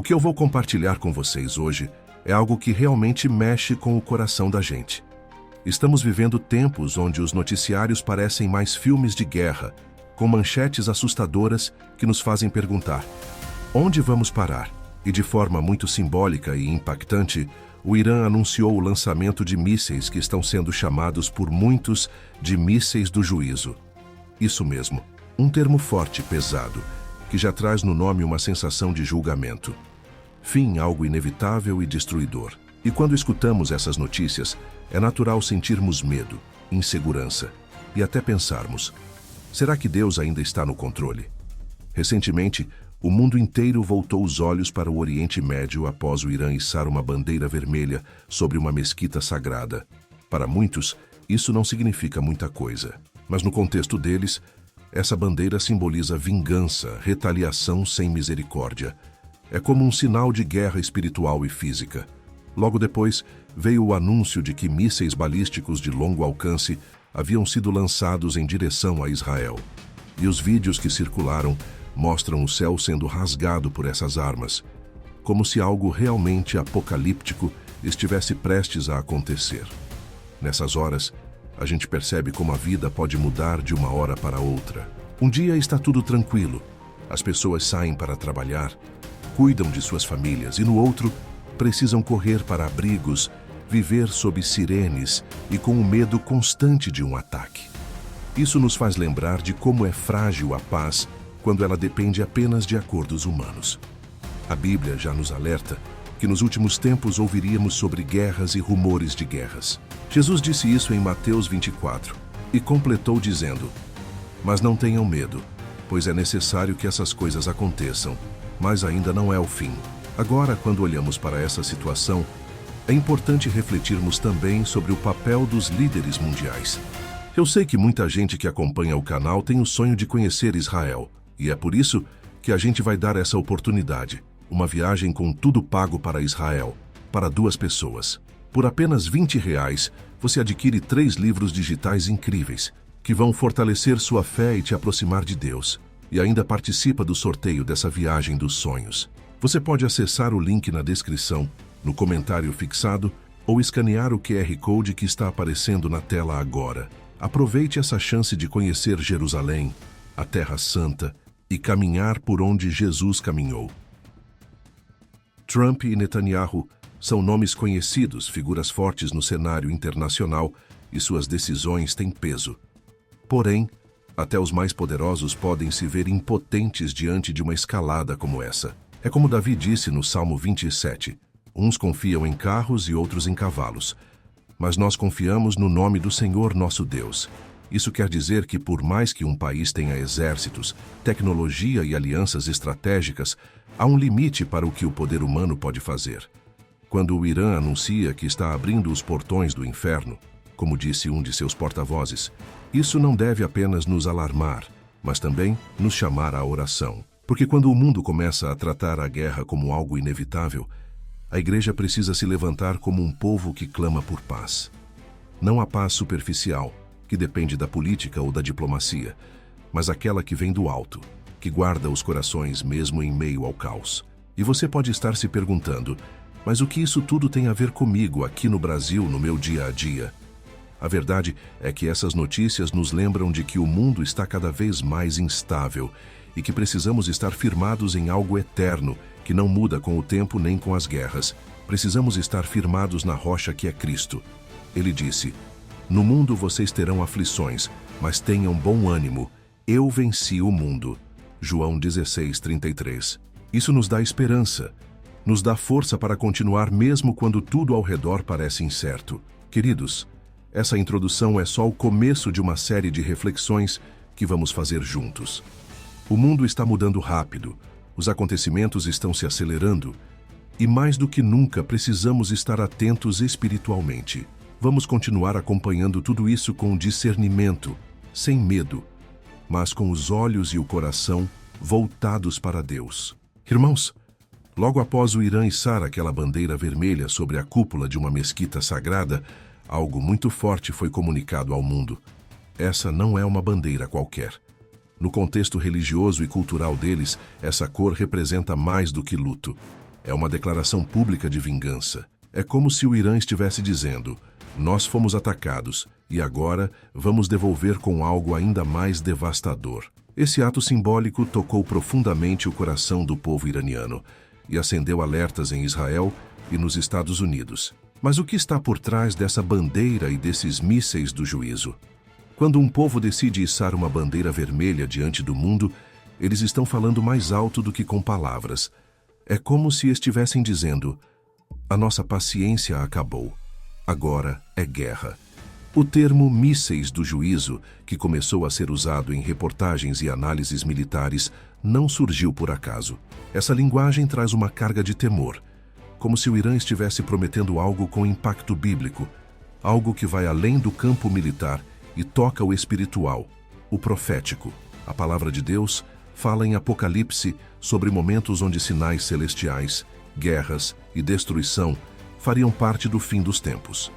que eu vou compartilhar com vocês hoje é algo que realmente mexe com o coração da gente. Estamos vivendo tempos onde os noticiários parecem mais filmes de guerra, com manchetes assustadoras que nos fazem perguntar: onde vamos parar? E de forma muito simbólica e impactante, o Irã anunciou o lançamento de mísseis que estão sendo chamados por muitos de mísseis do juízo. Isso mesmo, um termo forte, pesado, que já traz no nome uma sensação de julgamento. Fim, algo inevitável e destruidor. E quando escutamos essas notícias, é natural sentirmos medo, insegurança e até pensarmos: será que Deus ainda está no controle? Recentemente, o mundo inteiro voltou os olhos para o Oriente Médio após o Irã içar uma bandeira vermelha sobre uma mesquita sagrada. Para muitos, isso não significa muita coisa, mas no contexto deles, essa bandeira simboliza vingança, retaliação sem misericórdia. É como um sinal de guerra espiritual e física. Logo depois, veio o anúncio de que mísseis balísticos de longo alcance haviam sido lançados em direção a Israel. E os vídeos que circularam mostram o céu sendo rasgado por essas armas, como se algo realmente apocalíptico estivesse prestes a acontecer. Nessas horas, a gente percebe como a vida pode mudar de uma hora para outra. Um dia está tudo tranquilo, as pessoas saem para trabalhar, cuidam de suas famílias, e no outro, precisam correr para abrigos, viver sob sirenes e com o medo constante de um ataque. Isso nos faz lembrar de como é frágil a paz quando ela depende apenas de acordos humanos. A Bíblia já nos alerta que nos últimos tempos ouviríamos sobre guerras e rumores de guerras. Jesus disse isso em Mateus 24 e completou dizendo: mas não tenham medo, pois é necessário que essas coisas aconteçam, mas ainda não é o fim. Agora, quando olhamos para essa situação, é importante refletirmos também sobre o papel dos líderes mundiais. Eu sei que muita gente que acompanha o canal tem o sonho de conhecer Israel, e é por isso que a gente vai dar essa oportunidade, uma viagem com tudo pago para Israel, para 2 pessoas. Por apenas R$20, você adquire 3 livros digitais incríveis, que vão fortalecer sua fé e te aproximar de Deus, e ainda participa do sorteio dessa viagem dos sonhos. Você pode acessar o link na descrição, no comentário fixado, ou escanear o QR Code que está aparecendo na tela agora. Aproveite essa chance de conhecer Jerusalém, a Terra Santa, e caminhar por onde Jesus caminhou. Trump e Netanyahu são nomes conhecidos, figuras fortes no cenário internacional, e suas decisões têm peso. Porém, até os mais poderosos podem se ver impotentes diante de uma escalada como essa. É como Davi disse no Salmo 27, uns confiam em carros e outros em cavalos, mas nós confiamos no nome do Senhor nosso Deus. Isso quer dizer que por mais que um país tenha exércitos, tecnologia e alianças estratégicas, há um limite para o que o poder humano pode fazer. Quando o Irã anuncia que está abrindo os portões do inferno, como disse um de seus porta-vozes, isso não deve apenas nos alarmar, mas também nos chamar à oração. Porque quando o mundo começa a tratar a guerra como algo inevitável, a igreja precisa se levantar como um povo que clama por paz. Não a paz superficial, que depende da política ou da diplomacia, mas aquela que vem do alto, que guarda os corações mesmo em meio ao caos. E você pode estar se perguntando: mas o que isso tudo tem a ver comigo aqui no Brasil, no meu dia a dia? A verdade é que essas notícias nos lembram de que o mundo está cada vez mais instável e que precisamos estar firmados em algo eterno, que não muda com o tempo nem com as guerras. Precisamos estar firmados na rocha que é Cristo. Ele disse: no mundo vocês terão aflições, mas tenham bom ânimo. Eu venci o mundo. João 16:33. Isso nos dá esperança, nos dá força para continuar mesmo quando tudo ao redor parece incerto. Queridos, essa introdução é só o começo de uma série de reflexões que vamos fazer juntos. O mundo está mudando rápido, os acontecimentos estão se acelerando, e mais do que nunca precisamos estar atentos espiritualmente. Vamos continuar acompanhando tudo isso com discernimento, sem medo, mas com os olhos e o coração voltados para Deus. Irmãos, logo após o Irã içar aquela bandeira vermelha sobre a cúpula de uma mesquita sagrada, algo muito forte foi comunicado ao mundo. Essa não é uma bandeira qualquer. No contexto religioso e cultural deles, essa cor representa mais do que luto. É uma declaração pública de vingança. É como se o Irã estivesse dizendo: nós fomos atacados e agora vamos devolver com algo ainda mais devastador. Esse ato simbólico tocou profundamente o coração do povo iraniano e acendeu alertas em Israel e nos Estados Unidos. Mas o que está por trás dessa bandeira e desses mísseis do juízo? Quando um povo decide içar uma bandeira vermelha diante do mundo, eles estão falando mais alto do que com palavras. É como se estivessem dizendo: a nossa paciência acabou. Agora é guerra. O termo mísseis do juízo, que começou a ser usado em reportagens e análises militares, não surgiu por acaso. Essa linguagem traz uma carga de temor, como se o Irã estivesse prometendo algo com impacto bíblico, algo que vai além do campo militar e toca o espiritual, o profético. A palavra de Deus fala em Apocalipse sobre momentos onde sinais celestiais, guerras e destruição fariam parte do fim dos tempos.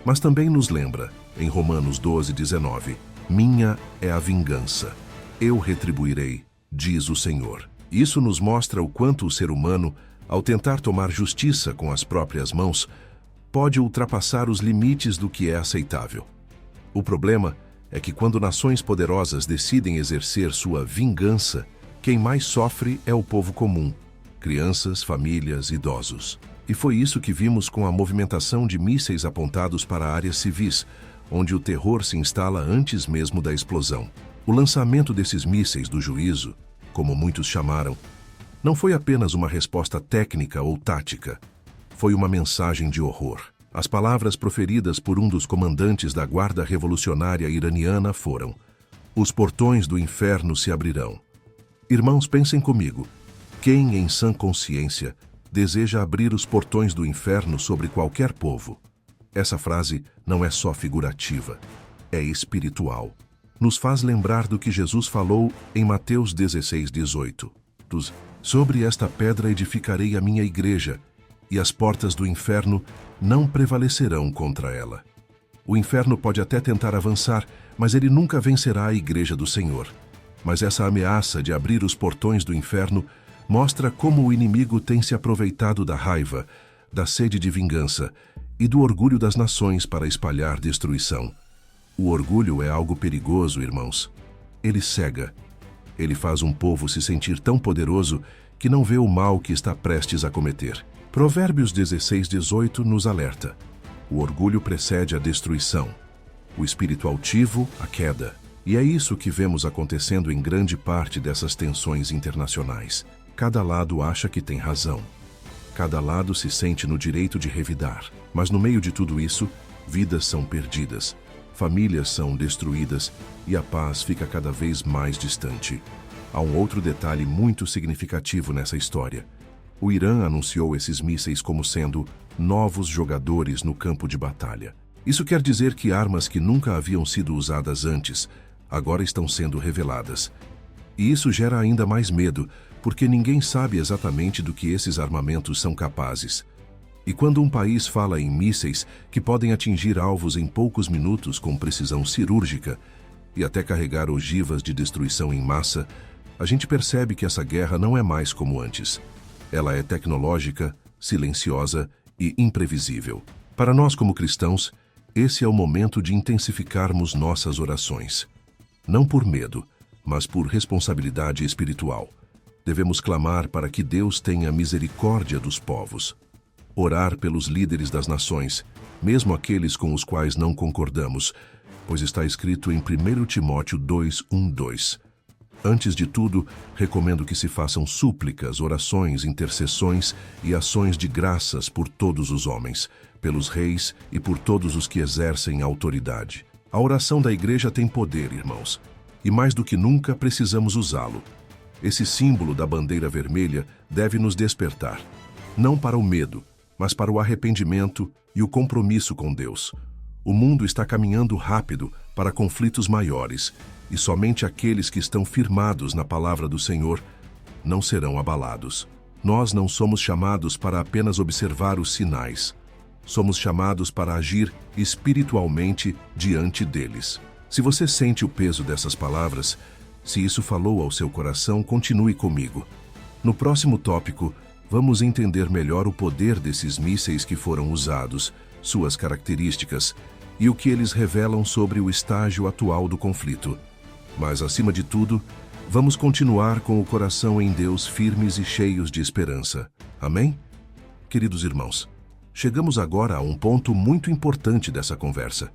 Mas também nos lembra, em Romanos 12:19, minha é a vingança, eu retribuirei, diz o Senhor. Isso nos mostra o quanto o ser humano, ao tentar tomar justiça com as próprias mãos, pode ultrapassar os limites do que é aceitável. O problema é que quando nações poderosas decidem exercer sua vingança, quem mais sofre é o povo comum, crianças, famílias, idosos. E foi isso que vimos com a movimentação de mísseis apontados para áreas civis, onde o terror se instala antes mesmo da explosão. O lançamento desses mísseis do juízo, como muitos chamaram, não foi apenas uma resposta técnica ou tática. Foi uma mensagem de horror. As palavras proferidas por um dos comandantes da Guarda Revolucionária Iraniana foram: os portões do inferno se abrirão. Irmãos, pensem comigo. Quem, em sã consciência, deseja abrir os portões do inferno sobre qualquer povo? Essa frase não é só figurativa, é espiritual. Nos faz lembrar do que Jesus falou em Mateus 16:18. Sobre esta pedra edificarei a minha igreja, e as portas do inferno não prevalecerão contra ela. O inferno pode até tentar avançar, mas ele nunca vencerá a igreja do Senhor. Mas essa ameaça de abrir os portões do inferno mostra como o inimigo tem se aproveitado da raiva, da sede de vingança e do orgulho das nações para espalhar destruição. O orgulho é algo perigoso, irmãos. Ele cega. Ele faz um povo se sentir tão poderoso que não vê o mal que está prestes a cometer. Provérbios 16:18 nos alerta: o orgulho precede a destruição, o espírito altivo, a queda. E é isso que vemos acontecendo em grande parte dessas tensões internacionais. Cada lado acha que tem razão. Cada lado se sente no direito de revidar. Mas no meio de tudo isso, vidas são perdidas, famílias são destruídas e a paz fica cada vez mais distante. Há um outro detalhe muito significativo nessa história. O Irã anunciou esses mísseis como sendo novos jogadores no campo de batalha. Isso quer dizer que armas que nunca haviam sido usadas antes agora estão sendo reveladas. E isso gera ainda mais medo, porque ninguém sabe exatamente do que esses armamentos são capazes. E quando um país fala em mísseis que podem atingir alvos em poucos minutos com precisão cirúrgica e até carregar ogivas de destruição em massa, a gente percebe que essa guerra não é mais como antes. Ela é tecnológica, silenciosa e imprevisível. Para nós como cristãos, esse é o momento de intensificarmos nossas orações. Não por medo, mas por responsabilidade espiritual. Devemos clamar para que Deus tenha misericórdia dos povos. Orar pelos líderes das nações, mesmo aqueles com os quais não concordamos, pois está escrito em 1 Timóteo 2:1-2. Antes de tudo, recomendo que se façam súplicas, orações, intercessões e ações de graças por todos os homens, pelos reis e por todos os que exercem autoridade. A oração da igreja tem poder, irmãos, e mais do que nunca precisamos usá-lo. Esse símbolo da bandeira vermelha deve nos despertar, não para o medo, mas para o arrependimento e o compromisso com Deus. O mundo está caminhando rápido para conflitos maiores, e somente aqueles que estão firmados na palavra do Senhor não serão abalados. Nós não somos chamados para apenas observar os sinais. Somos chamados para agir espiritualmente diante deles. Se você sente o peso dessas palavras, se isso falou ao seu coração, continue comigo. No próximo tópico, vamos entender melhor o poder desses mísseis que foram usados, suas características e o que eles revelam sobre o estágio atual do conflito. Mas, acima de tudo, vamos continuar com o coração em Deus firmes e cheios de esperança. Amém? Queridos irmãos, chegamos agora a um ponto muito importante dessa conversa.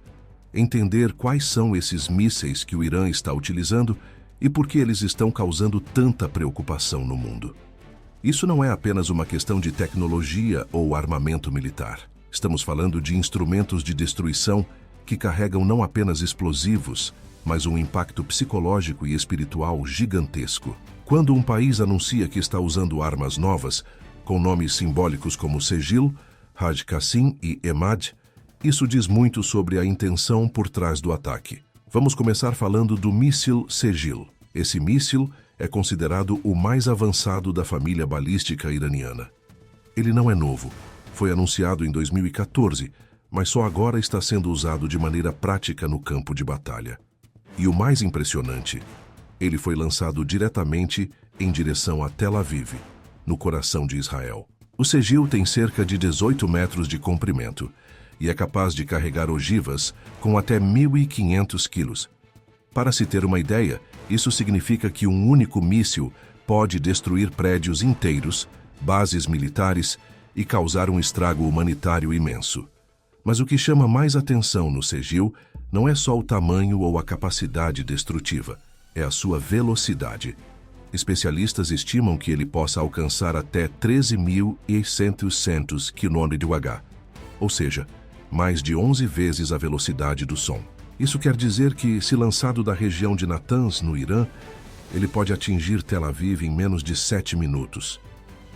Entender quais são esses mísseis que o Irã está utilizando e por que eles estão causando tanta preocupação no mundo. Isso não é apenas uma questão de tecnologia ou armamento militar. Estamos falando de instrumentos de destruição que carregam não apenas explosivos, mas um impacto psicológico e espiritual gigantesco. Quando um país anuncia que está usando armas novas, com nomes simbólicos como Segil, Haj Qassim e Emad, isso diz muito sobre a intenção por trás do ataque. Vamos começar falando do míssil Segil. Esse míssil é considerado o mais avançado da família balística iraniana. Ele não é novo. Foi anunciado em 2014, mas só agora está sendo usado de maneira prática no campo de batalha. E o mais impressionante, ele foi lançado diretamente em direção a Tel Aviv, no coração de Israel. O Segil tem cerca de 18 metros de comprimento e é capaz de carregar ogivas com até 1.500 quilos. Para se ter uma ideia, isso significa que um único míssil pode destruir prédios inteiros, bases militares e causar um estrago humanitário imenso. Mas o que chama mais atenção no Segil não é só o tamanho ou a capacidade destrutiva, é a sua velocidade. Especialistas estimam que ele possa alcançar até 13.600 km/h, ou seja, mais de 11 vezes a velocidade do som. Isso quer dizer que, se lançado da região de Natanz, no Irã, ele pode atingir Tel Aviv em menos de 7 minutos.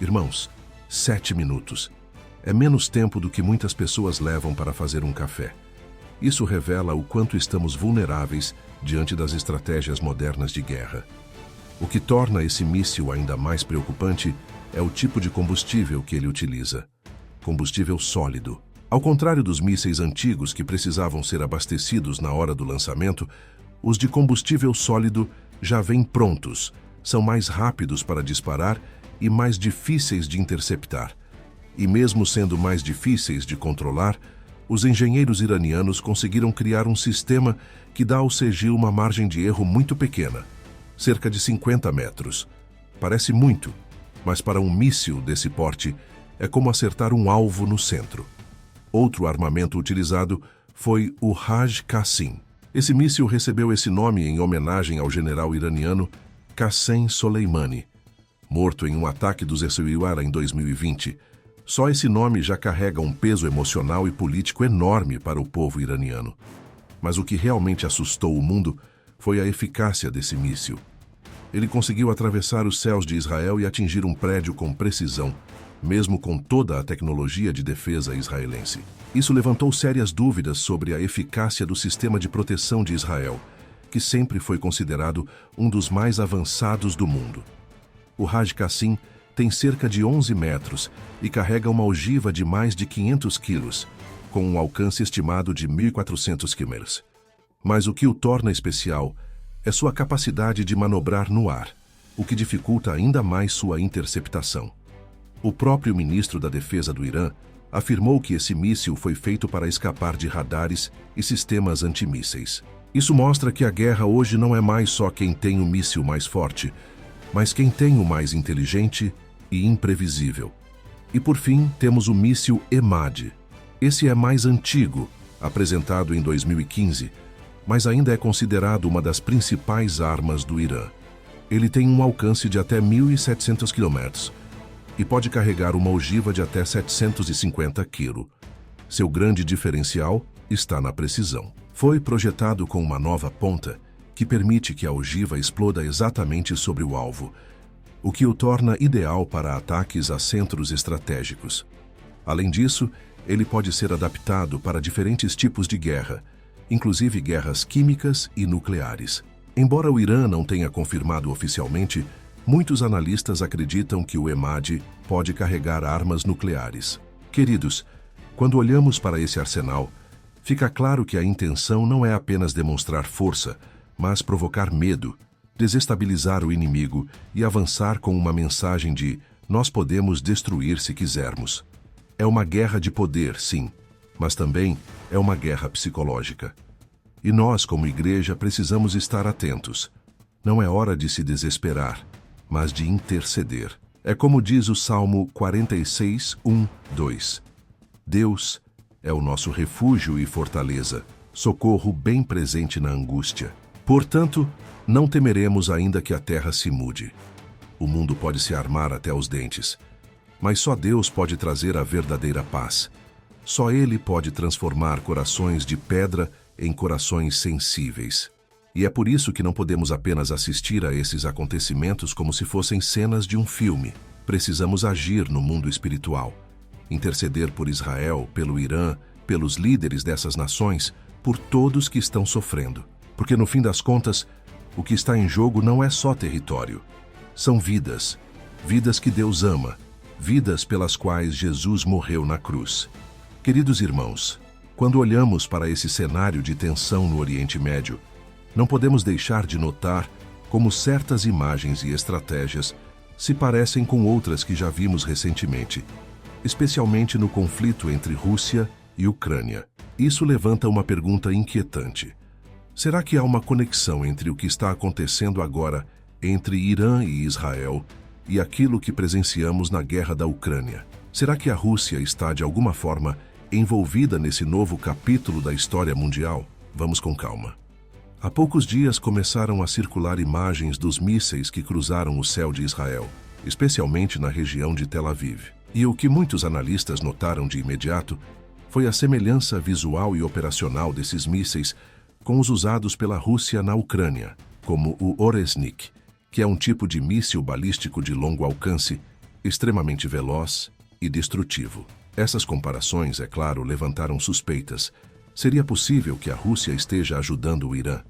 Irmãos, 7 minutos. É menos tempo do que muitas pessoas levam para fazer um café. Isso revela o quanto estamos vulneráveis diante das estratégias modernas de guerra. O que torna esse míssil ainda mais preocupante é o tipo de combustível que ele utiliza. Combustível sólido. Ao contrário dos mísseis antigos que precisavam ser abastecidos na hora do lançamento, os de combustível sólido já vêm prontos, são mais rápidos para disparar e mais difíceis de interceptar. E mesmo sendo mais difíceis de controlar, os engenheiros iranianos conseguiram criar um sistema que dá ao Segil uma margem de erro muito pequena, cerca de 50 metros. Parece muito, mas para um míssil desse porte é como acertar um alvo no centro. Outro armamento utilizado foi o Haj Qassim. Esse míssil recebeu esse nome em homenagem ao general iraniano Qassem Soleimani, morto em um ataque dos Essaouira em 2020. Só esse nome já carrega um peso emocional e político enorme para o povo iraniano. Mas o que realmente assustou o mundo foi a eficácia desse míssil. Ele conseguiu atravessar os céus de Israel e atingir um prédio com precisão, mesmo com toda a tecnologia de defesa israelense. Isso levantou sérias dúvidas sobre a eficácia do sistema de proteção de Israel, que sempre foi considerado um dos mais avançados do mundo. O Haj Qassim tem cerca de 11 metros e carrega uma ogiva de mais de 500 quilos, com um alcance estimado de 1.400 km. Mas o que o torna especial é sua capacidade de manobrar no ar, o que dificulta ainda mais sua interceptação. O próprio ministro da Defesa do Irã afirmou que esse míssil foi feito para escapar de radares e sistemas antimísseis. Isso mostra que a guerra hoje não é mais só quem tem o míssil mais forte, mas quem tem o mais inteligente e imprevisível. E por fim, temos o míssil Emad. Esse é mais antigo, apresentado em 2015, mas ainda é considerado uma das principais armas do Irã. Ele tem um alcance de até 1.700 km e pode carregar uma ogiva de até 750 kg. Seu grande diferencial está na precisão. Foi projetado com uma nova ponta que permite que a ogiva exploda exatamente sobre o alvo, o que o torna ideal para ataques a centros estratégicos. Além disso, ele pode ser adaptado para diferentes tipos de guerra, inclusive guerras químicas e nucleares. Embora o Irã não tenha confirmado oficialmente, muitos analistas acreditam que o Emad pode carregar armas nucleares. Queridos, quando olhamos para esse arsenal, fica claro que a intenção não é apenas demonstrar força, mas provocar medo, desestabilizar o inimigo e avançar com uma mensagem de Nós podemos destruir se quisermos. É uma guerra de poder, sim, mas também é uma guerra psicológica. E nós, como igreja, precisamos estar atentos. Não é hora de se desesperar, mas de interceder. É como diz o Salmo 46, 1, 2. Deus é o nosso refúgio e fortaleza, socorro bem presente na angústia. Portanto, não temeremos ainda que a terra se mude. O mundo pode se armar até os dentes, mas só Deus pode trazer a verdadeira paz. Só Ele pode transformar corações de pedra em corações sensíveis. E é por isso que não podemos apenas assistir a esses acontecimentos como se fossem cenas de um filme. Precisamos agir no mundo espiritual. Interceder por Israel, pelo Irã, pelos líderes dessas nações, por todos que estão sofrendo. Porque no fim das contas, o que está em jogo não é só território. São vidas. Vidas que Deus ama. Vidas pelas quais Jesus morreu na cruz. Queridos irmãos, quando olhamos para esse cenário de tensão no Oriente Médio, não podemos deixar de notar como certas imagens e estratégias se parecem com outras que já vimos recentemente, especialmente no conflito entre Rússia e Ucrânia. Isso levanta uma pergunta inquietante. Será que há uma conexão entre o que está acontecendo agora entre Irã e Israel e aquilo que presenciamos na guerra da Ucrânia? Será que a Rússia está, de alguma forma, envolvida nesse novo capítulo da história mundial? Vamos com calma. Há poucos dias começaram a circular imagens dos mísseis que cruzaram o céu de Israel, especialmente na região de Tel Aviv. E o que muitos analistas notaram de imediato foi a semelhança visual e operacional desses mísseis com os usados pela Rússia na Ucrânia, como o Oresnik, que é um tipo de míssil balístico de longo alcance, extremamente veloz e destrutivo. Essas comparações, é claro, levantaram suspeitas. Seria possível que a Rússia esteja ajudando o Irã?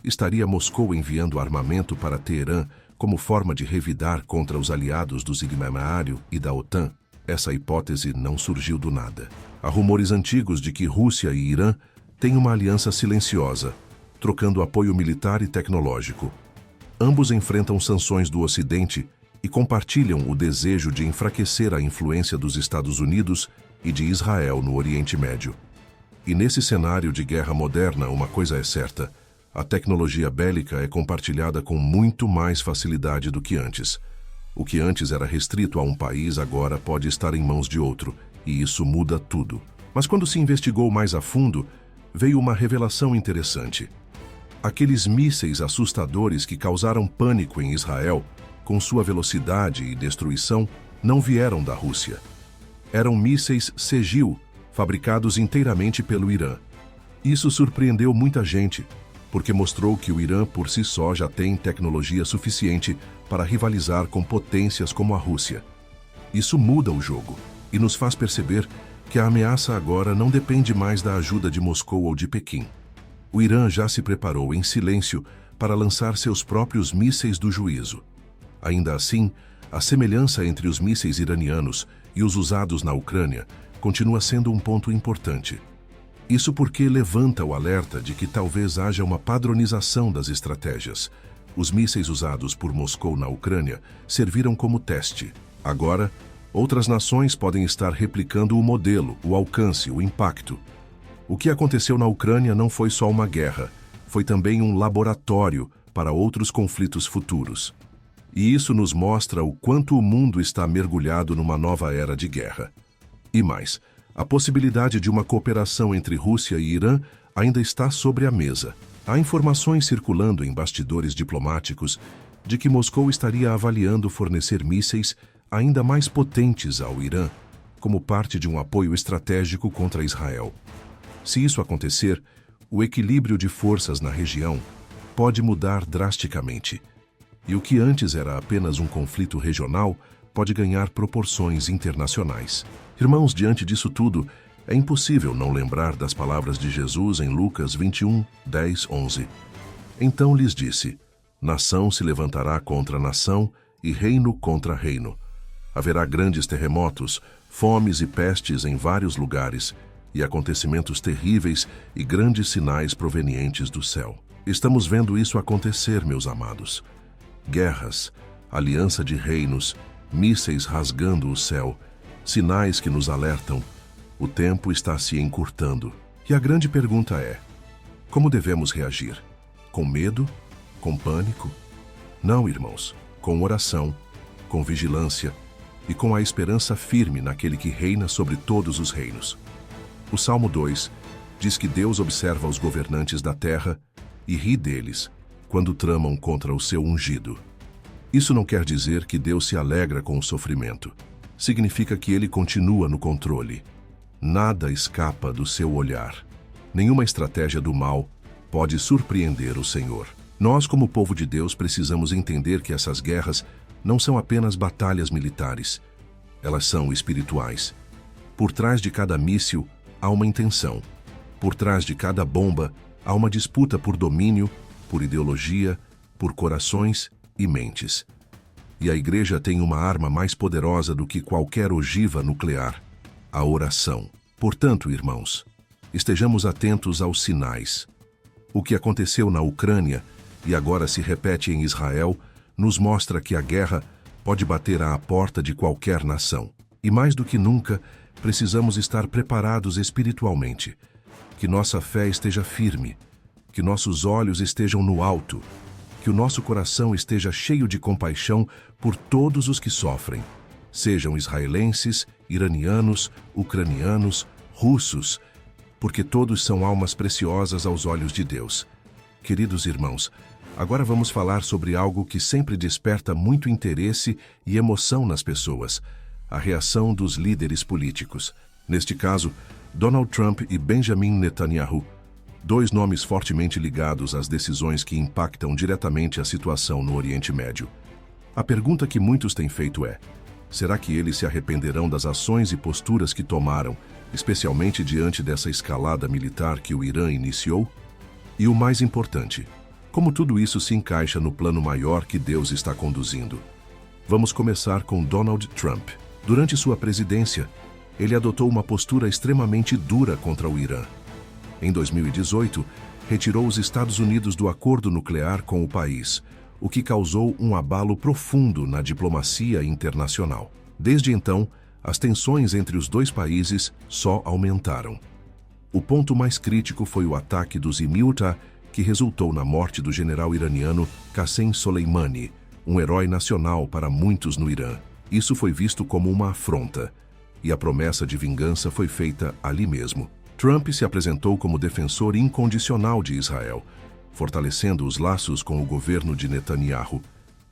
Estaria Moscou enviando armamento para Teherã como forma de revidar contra os aliados do Signatário e da OTAN? Essa hipótese não surgiu do nada. Há rumores antigos de que Rússia e Irã têm uma aliança silenciosa, trocando apoio militar e tecnológico. Ambos enfrentam sanções do Ocidente e compartilham o desejo de enfraquecer a influência dos Estados Unidos e de Israel no Oriente Médio. E nesse cenário de guerra moderna, uma coisa é certa: a tecnologia bélica é compartilhada com muito mais facilidade do que antes. O que antes era restrito a um país agora pode estar em mãos de outro, e isso muda tudo. Mas quando se investigou mais a fundo, veio uma revelação interessante. Aqueles mísseis assustadores que causaram pânico em Israel, com sua velocidade e destruição, não vieram da Rússia. Eram mísseis Segil, fabricados inteiramente pelo Irã. Isso surpreendeu muita gente, porque mostrou que o Irã por si só já tem tecnologia suficiente para rivalizar com potências como a Rússia. Isso muda o jogo e nos faz perceber que a ameaça agora não depende mais da ajuda de Moscou ou de Pequim. O Irã já se preparou em silêncio para lançar seus próprios mísseis do juízo. Ainda assim, a semelhança entre os mísseis iranianos e os usados na Ucrânia continua sendo um ponto importante. Isso porque levanta o alerta de que talvez haja uma padronização das estratégias. Os mísseis usados por Moscou na Ucrânia serviram como teste. Agora, outras nações podem estar replicando o modelo, o alcance, o impacto. O que aconteceu na Ucrânia não foi só uma guerra, foi também um laboratório para outros conflitos futuros. E isso nos mostra o quanto o mundo está mergulhado numa nova era de guerra. E mais, a possibilidade de uma cooperação entre Rússia e Irã ainda está sobre a mesa. Há informações circulando em bastidores diplomáticos de que Moscou estaria avaliando fornecer mísseis ainda mais potentes ao Irã, como parte de um apoio estratégico contra Israel. Se isso acontecer, o equilíbrio de forças na região pode mudar drasticamente. E o que antes era apenas um conflito regional pode ganhar proporções internacionais. Irmãos, diante disso tudo, é impossível não lembrar das palavras de Jesus em Lucas 21, 10, 11. Então lhes disse: nação se levantará contra nação e reino contra reino. Haverá grandes terremotos, fomes e pestes em vários lugares, e acontecimentos terríveis e grandes sinais provenientes do céu. Estamos vendo isso acontecer, meus amados. Guerras, aliança de reinos mísseis rasgando o céu, sinais que nos alertam. O tempo está se encurtando. E a grande pergunta é: como devemos reagir? Com medo? Com pânico? Não, irmãos, com oração, com vigilância e com a esperança firme naquele que reina sobre todos os reinos. O Salmo 2 diz que Deus observa os governantes da terra e ri deles quando tramam contra o seu ungido. Isso não quer dizer que Deus se alegra com o sofrimento. Significa que ele continua no controle. Nada escapa do seu olhar. Nenhuma estratégia do mal pode surpreender o Senhor. Nós, como povo de Deus, precisamos entender que essas guerras não são apenas batalhas militares. Elas são espirituais. Por trás de cada míssil há uma intenção. Por trás de cada bomba há uma disputa por domínio, por ideologia, por corações e mentes. E a igreja tem uma arma mais poderosa do que qualquer ogiva nuclear: a oração. Portanto, irmãos, estejamos atentos aos sinais. O que aconteceu na Ucrânia e agora se repete em Israel nos mostra que a guerra pode bater à porta de qualquer nação. E mais do que nunca, precisamos estar preparados espiritualmente. Que nossa fé esteja firme, que nossos olhos estejam no alto, que o nosso coração esteja cheio de compaixão por todos os que sofrem, sejam israelenses, iranianos, ucranianos, russos, porque todos são almas preciosas aos olhos de Deus. Queridos irmãos, agora vamos falar sobre algo que sempre desperta muito interesse e emoção nas pessoas: a reação dos líderes políticos. Neste caso, Donald Trump e Benjamin Netanyahu, dois nomes fortemente ligados às decisões que impactam diretamente a situação no Oriente Médio. A pergunta que muitos têm feito é: será que eles se arrependerão das ações e posturas que tomaram, especialmente diante dessa escalada militar que o Irã iniciou? E o mais importante, como tudo isso se encaixa no plano maior que Deus está conduzindo? Vamos começar com Donald Trump. Durante sua presidência, ele adotou uma postura extremamente dura contra o Irã. Em 2018, retirou os Estados Unidos do acordo nuclear com o país, o que causou um abalo profundo na diplomacia internacional. Desde então, as tensões entre os dois países só aumentaram. O ponto mais crítico foi o ataque dos Houthi, que resultou na morte do general iraniano Qassem Soleimani, um herói nacional para muitos no Irã. Isso foi visto como uma afronta, e a promessa de vingança foi feita ali mesmo. Trump se apresentou como defensor incondicional de Israel, fortalecendo os laços com o governo de Netanyahu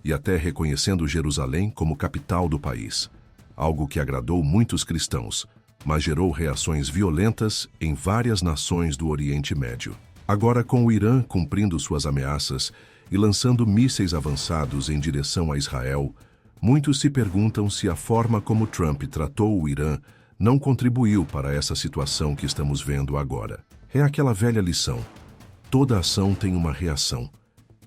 e até reconhecendo Jerusalém como capital do país, algo que agradou muitos cristãos, mas gerou reações violentas em várias nações do Oriente Médio. Agora, com o Irã cumprindo suas ameaças e lançando mísseis avançados em direção a Israel, muitos se perguntam se a forma como Trump tratou o Irã não contribuiu para essa situação que estamos vendo agora. É aquela velha lição: toda ação tem uma reação.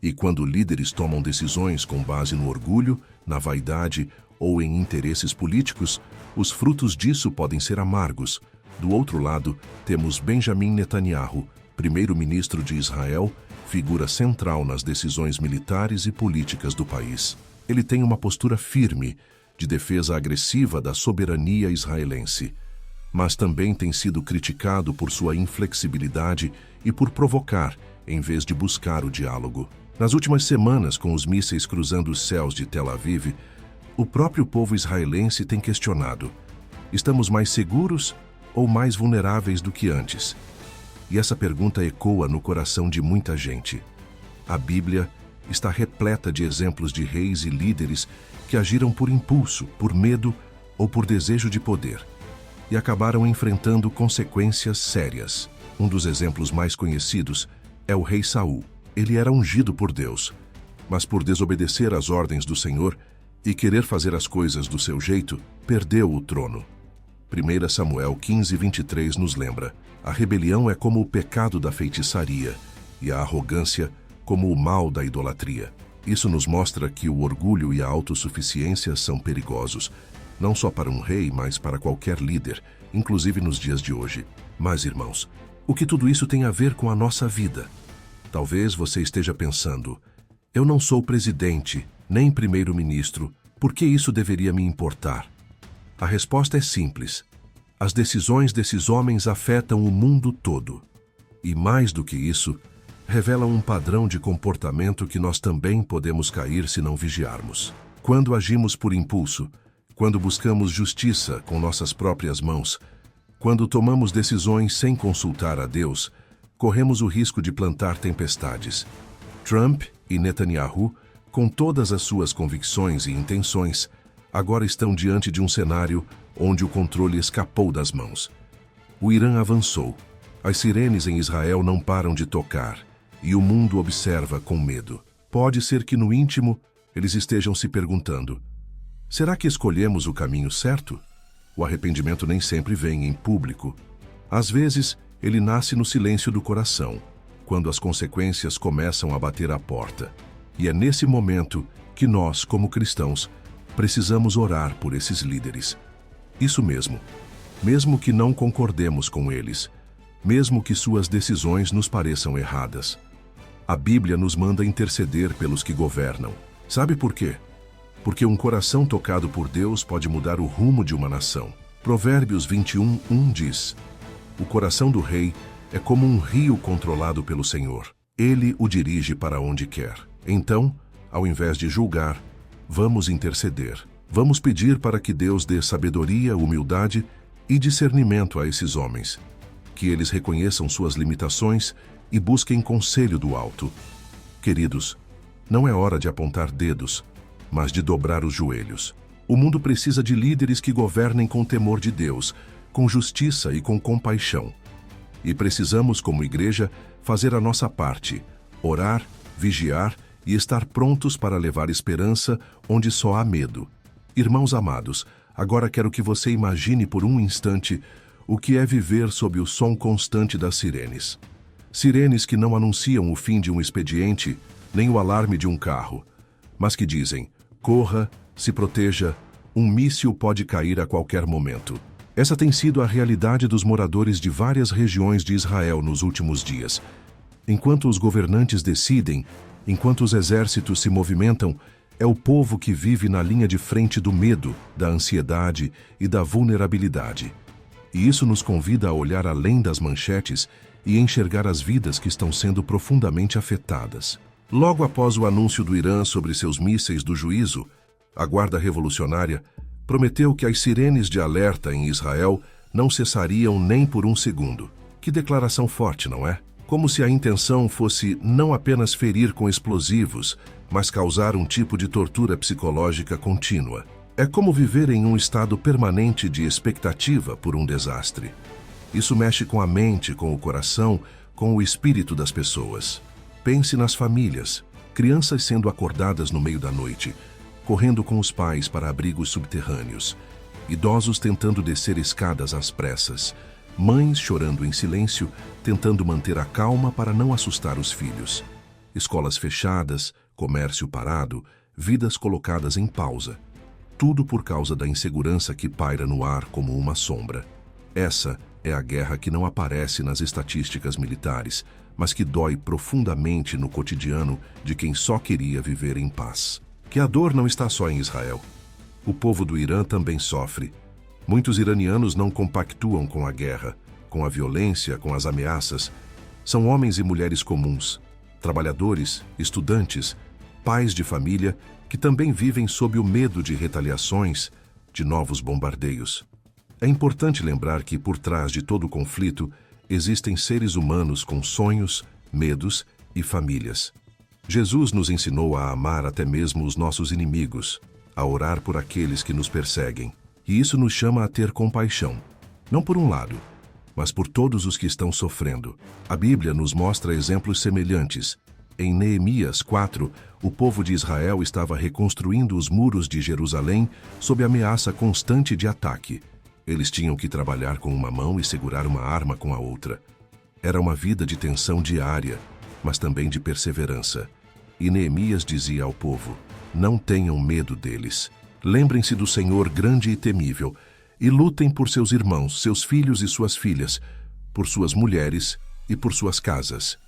E quando líderes tomam decisões com base no orgulho, na vaidade ou em interesses políticos, os frutos disso podem ser amargos. Do outro lado, temos Benjamin Netanyahu, primeiro-ministro de Israel, figura central nas decisões militares e políticas do país. Ele tem uma postura firme, de defesa agressiva da soberania israelense, mas também tem sido criticado por sua inflexibilidade e por provocar, em vez de buscar o diálogo. Nas últimas semanas, com os mísseis cruzando os céus de Tel Aviv, o próprio povo israelense tem questionado: estamos mais seguros ou mais vulneráveis do que antes? E essa pergunta ecoa no coração de muita gente. A Bíblia está repleta de exemplos de reis e líderes que agiram por impulso, por medo ou por desejo de poder, e acabaram enfrentando consequências sérias. Um dos exemplos mais conhecidos é o rei Saul. Ele era ungido por Deus, mas por desobedecer às ordens do Senhor e querer fazer as coisas do seu jeito, perdeu o trono. 1 Samuel 15:23 nos lembra: a rebelião é como o pecado da feitiçaria e a arrogância como o mal da idolatria. Isso nos mostra que o orgulho e a autossuficiência são perigosos, não só para um rei, mas para qualquer líder, inclusive nos dias de hoje. Mas, irmãos, o que tudo isso tem a ver com a nossa vida? Talvez você esteja pensando: eu não sou presidente, nem primeiro-ministro, Por que isso deveria me importar? A resposta é simples. As decisões desses homens afetam o mundo todo. E mais do que isso, revelam um padrão de comportamento que nós também podemos cair se não vigiarmos. Quando agimos por impulso, quando buscamos justiça com nossas próprias mãos, quando tomamos decisões sem consultar a Deus, corremos o risco de plantar tempestades. Trump e Netanyahu, com todas as suas convicções e intenções, agora estão diante de um cenário onde o controle escapou das mãos. O Irã avançou. As sirenes em Israel não param de tocar, e o mundo observa com medo. Pode ser que no íntimo eles estejam se perguntando: será que escolhemos o caminho certo? O arrependimento nem sempre vem em público. Às vezes, ele nasce no silêncio do coração, quando as consequências começam a bater à porta. E é nesse momento que nós, como cristãos, precisamos orar por esses líderes. Isso mesmo. Mesmo que não concordemos com eles, mesmo que suas decisões nos pareçam erradas, a Bíblia nos manda interceder pelos que governam. Sabe por quê? Porque um coração tocado por Deus pode mudar o rumo de uma nação. Provérbios 21:1 diz: o coração do rei é como um rio controlado pelo Senhor. Ele o dirige para onde quer. Então, ao invés de julgar, vamos interceder. Vamos pedir para que Deus dê sabedoria, humildade e discernimento a esses homens. Que eles reconheçam suas limitações e busquem conselho do alto. Queridos, não é hora de apontar dedos, mas de dobrar os joelhos. O mundo precisa de líderes que governem com temor de Deus, com justiça e com compaixão. E precisamos, como igreja, fazer a nossa parte, orar, vigiar e estar prontos para levar esperança onde só há medo. Irmãos amados, agora quero que você imagine por um instante o que é viver sob o som constante das sirenes. Sirenes que não anunciam o fim de um expediente, nem o alarme de um carro, mas que dizem: corra, se proteja, um míssil pode cair a qualquer momento. Essa tem sido a realidade dos moradores de várias regiões de Israel nos últimos dias. Enquanto os governantes decidem, enquanto os exércitos se movimentam, é o povo que vive na linha de frente do medo, da ansiedade e da vulnerabilidade. E isso nos convida a olhar além das manchetes e enxergar as vidas que estão sendo profundamente afetadas. Logo após o anúncio do Irã sobre seus mísseis do juízo, a Guarda Revolucionária prometeu que as sirenes de alerta em Israel não cessariam nem por um segundo. Que declaração forte, não é? Como se a intenção fosse não apenas ferir com explosivos, mas causar um tipo de tortura psicológica contínua. É como viver em um estado permanente de expectativa por um desastre. Isso mexe com a mente, com o coração, com o espírito das pessoas. Pense nas famílias, crianças sendo acordadas no meio da noite, correndo com os pais para abrigos subterrâneos, idosos tentando descer escadas às pressas, mães chorando em silêncio, tentando manter a calma para não assustar os filhos, escolas fechadas, comércio parado, vidas colocadas em pausa. Tudo por causa da insegurança que paira no ar como uma sombra. Essa é a guerra que não aparece nas estatísticas militares, mas que dói profundamente no cotidiano de quem só queria viver em paz. Que a dor não está só em Israel. O povo do Irã também sofre. Muitos iranianos não compactuam com a guerra, com a violência, com as ameaças. São homens e mulheres comuns, trabalhadores, estudantes, pais de família que também vivem sob o medo de retaliações, de novos bombardeios. É importante lembrar que, por trás de todo o conflito, existem seres humanos com sonhos, medos e famílias. Jesus nos ensinou a amar até mesmo os nossos inimigos, a orar por aqueles que nos perseguem. E isso nos chama a ter compaixão, não por um lado, mas por todos os que estão sofrendo. A Bíblia nos mostra exemplos semelhantes. Em Neemias 4, o povo de Israel estava reconstruindo os muros de Jerusalém sob ameaça constante de ataque. Eles tinham que trabalhar com uma mão e segurar uma arma com a outra. Era uma vida de tensão diária, mas também de perseverança. E Neemias dizia ao povo: não tenham medo deles. Lembrem-se do Senhor grande e temível, e lutem por seus irmãos, seus filhos e suas filhas, por suas mulheres e por suas casas.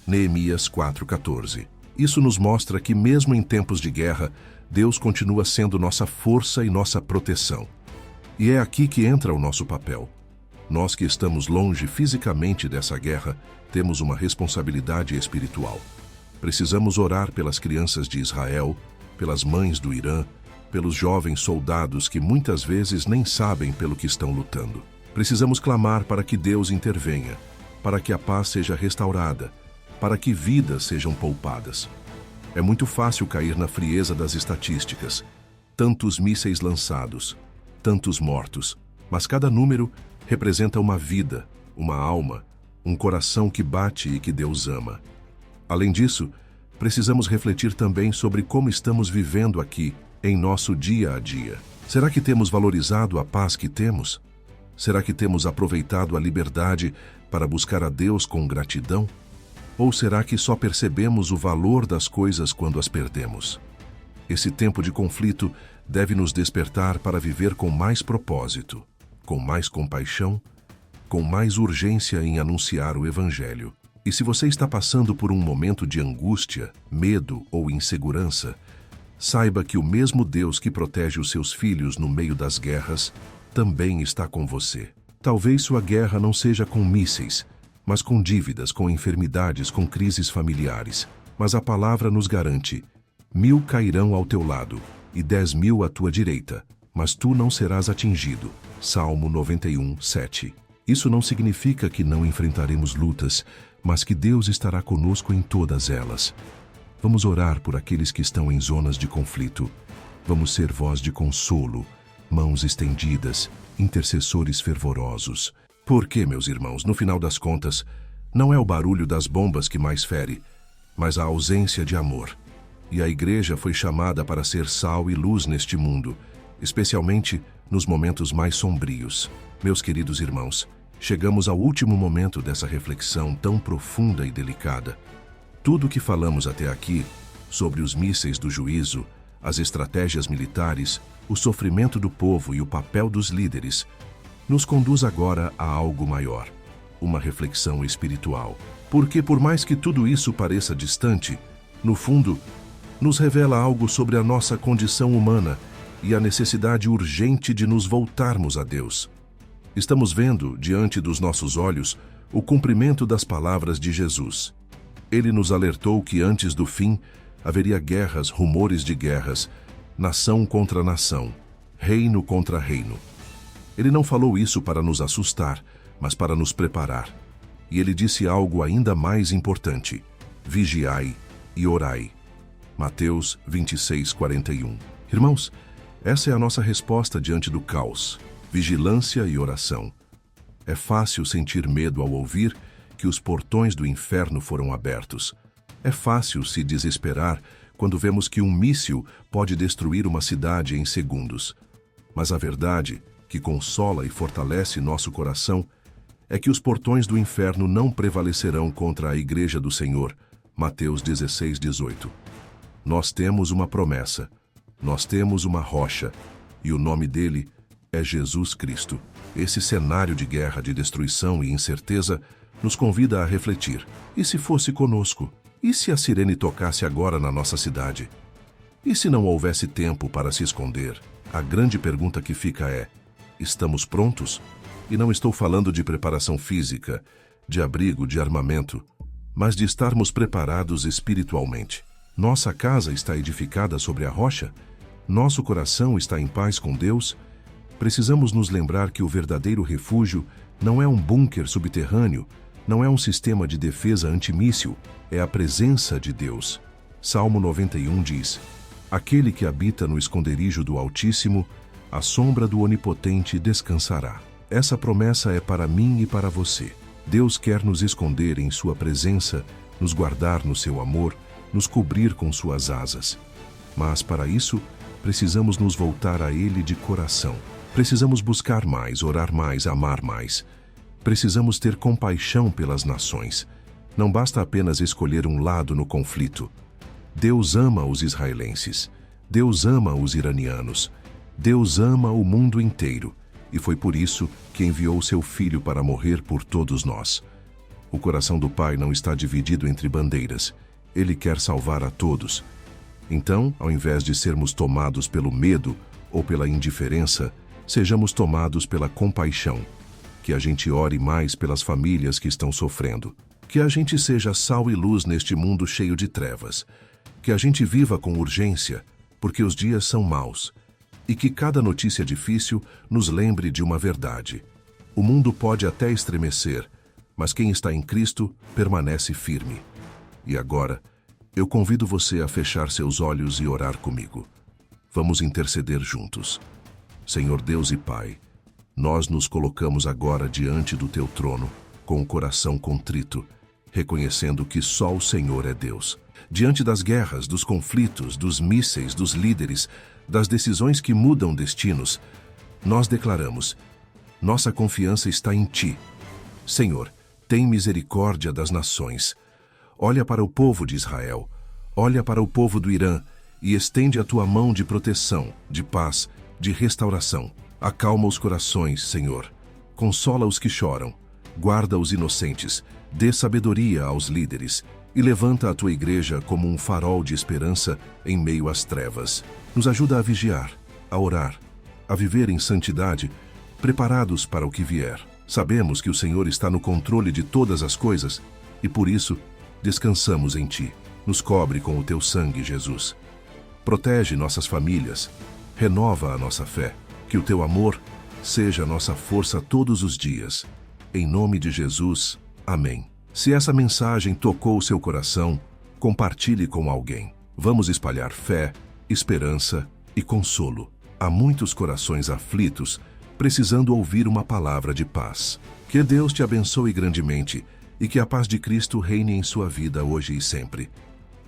Neemias 4:14. Isso nos mostra que mesmo em tempos de guerra, Deus continua sendo nossa força e nossa proteção. E é aqui que entra o nosso papel. Nós que estamos longe fisicamente dessa guerra, temos uma responsabilidade espiritual. Precisamos orar pelas crianças de Israel, pelas mães do Irã, pelos jovens soldados que muitas vezes nem sabem pelo que estão lutando. Precisamos clamar para que Deus intervenha, para que a paz seja restaurada, para que vidas sejam poupadas. É muito fácil cair na frieza das estatísticas. Tantos mísseis lançados, tantos mortos, mas cada número representa uma vida, uma alma, um coração que bate e que Deus ama. Além disso, precisamos refletir também sobre como estamos vivendo aqui, em nosso dia a dia. Será que temos valorizado a paz que temos? Será que temos aproveitado a liberdade para buscar a Deus com gratidão? Ou será que só percebemos o valor das coisas quando as perdemos? Esse tempo de conflito deve nos despertar para viver com mais propósito, com mais compaixão, com mais urgência em anunciar o Evangelho. E se você está passando por um momento de angústia, medo ou insegurança, saiba que o mesmo Deus que protege os seus filhos no meio das guerras também está com você. Talvez sua guerra não seja com mísseis, mas com dívidas, com enfermidades, com crises familiares. Mas a palavra nos garante: 1000 cairão ao teu lado e 10.000 à tua direita, mas tu não serás atingido. Salmo 91, 7. Isso não significa que não enfrentaremos lutas, mas que Deus estará conosco em todas elas. Vamos orar por aqueles que estão em zonas de conflito. Vamos ser voz de consolo, mãos estendidas, intercessores fervorosos. Porque, meus irmãos, no final das contas, não é o barulho das bombas que mais fere, mas a ausência de amor. E a igreja foi chamada para ser sal e luz neste mundo, especialmente nos momentos mais sombrios. Meus queridos irmãos, chegamos ao último momento dessa reflexão tão profunda e delicada. Tudo o que falamos até aqui, sobre os mísseis do juízo, as estratégias militares, o sofrimento do povo e o papel dos líderes, nos conduz agora a algo maior, uma reflexão espiritual. Porque por mais que tudo isso pareça distante, no fundo, nos revela algo sobre a nossa condição humana e a necessidade urgente de nos voltarmos a Deus. Estamos vendo, diante dos nossos olhos, o cumprimento das palavras de Jesus. Ele nos alertou que antes do fim haveria guerras, rumores de guerras, nação contra nação, reino contra reino. Ele não falou isso para nos assustar, mas para nos preparar. E ele disse algo ainda mais importante: vigiai e orai. Mateus 26, 41. Irmãos, essa é a nossa resposta diante do caos: vigilância e oração. É fácil sentir medo ao ouvir que os portões do inferno foram abertos. É fácil se desesperar quando vemos que um míssil pode destruir uma cidade em segundos. Mas a verdade, que consola e fortalece nosso coração, é que os portões do inferno não prevalecerão contra a igreja do Senhor. Mateus 16, 18. Nós temos uma promessa, nós temos uma rocha, e o nome dele é Jesus Cristo. Esse cenário de guerra, de destruição e incerteza nos convida a refletir. E se fosse conosco? E se a sirene tocasse agora na nossa cidade? E se não houvesse tempo para se esconder? A grande pergunta que fica é: estamos prontos? E não estou falando de preparação física, de abrigo, de armamento, mas de estarmos preparados espiritualmente. Nossa casa está edificada sobre a rocha? Nosso coração está em paz com Deus? Precisamos nos lembrar que o verdadeiro refúgio não é um bunker subterrâneo, não é um sistema de defesa antimíssil, é a presença de Deus. Salmo 91 diz: aquele que habita no esconderijo do Altíssimo, à sombra do Onipotente descansará. Essa promessa é para mim e para você. Deus quer nos esconder em sua presença, nos guardar no seu amor, nos cobrir com suas asas. Mas para isso, precisamos nos voltar a Ele de coração. Precisamos buscar mais, orar mais, amar mais. Precisamos ter compaixão pelas nações. Não basta apenas escolher um lado no conflito. Deus ama os israelenses. Deus ama os iranianos. Deus ama o mundo inteiro. E foi por isso que enviou seu Filho para morrer por todos nós. O coração do Pai não está dividido entre bandeiras. Ele quer salvar a todos. Então, ao invés de sermos tomados pelo medo ou pela indiferença, sejamos tomados pela compaixão. Que a gente ore mais pelas famílias que estão sofrendo. Que a gente seja sal e luz neste mundo cheio de trevas. Que a gente viva com urgência, porque os dias são maus. E que cada notícia difícil nos lembre de uma verdade. O mundo pode até estremecer, mas quem está em Cristo permanece firme. E agora, eu convido você a fechar seus olhos e orar comigo. Vamos interceder juntos. Senhor Deus e Pai, nós nos colocamos agora diante do Teu trono, com o coração contrito, reconhecendo que só o Senhor é Deus. Diante das guerras, dos conflitos, dos mísseis, dos líderes, das decisões que mudam destinos, nós declaramos: nossa confiança está em Ti. Senhor, tem misericórdia das nações. Olha para o povo de Israel, olha para o povo do Irã e estende a Tua mão de proteção, de paz, de restauração. Acalma os corações, Senhor. Consola os que choram. Guarda os inocentes. Dê sabedoria aos líderes. E levanta a Tua igreja como um farol de esperança em meio às trevas. Nos ajuda a vigiar, a orar, a viver em santidade, preparados para o que vier. Sabemos que o Senhor está no controle de todas as coisas e, por isso, descansamos em Ti. Nos cobre com o Teu sangue, Jesus. Protege nossas famílias. Renova a nossa fé. Que o Teu amor seja nossa força todos os dias. Em nome de Jesus, amém. Se essa mensagem tocou o seu coração, compartilhe com alguém. Vamos espalhar fé, esperança e consolo. Há muitos corações aflitos, precisando ouvir uma palavra de paz. Que Deus te abençoe grandemente e que a paz de Cristo reine em sua vida hoje e sempre.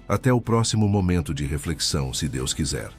Até o próximo momento de reflexão, se Deus quiser.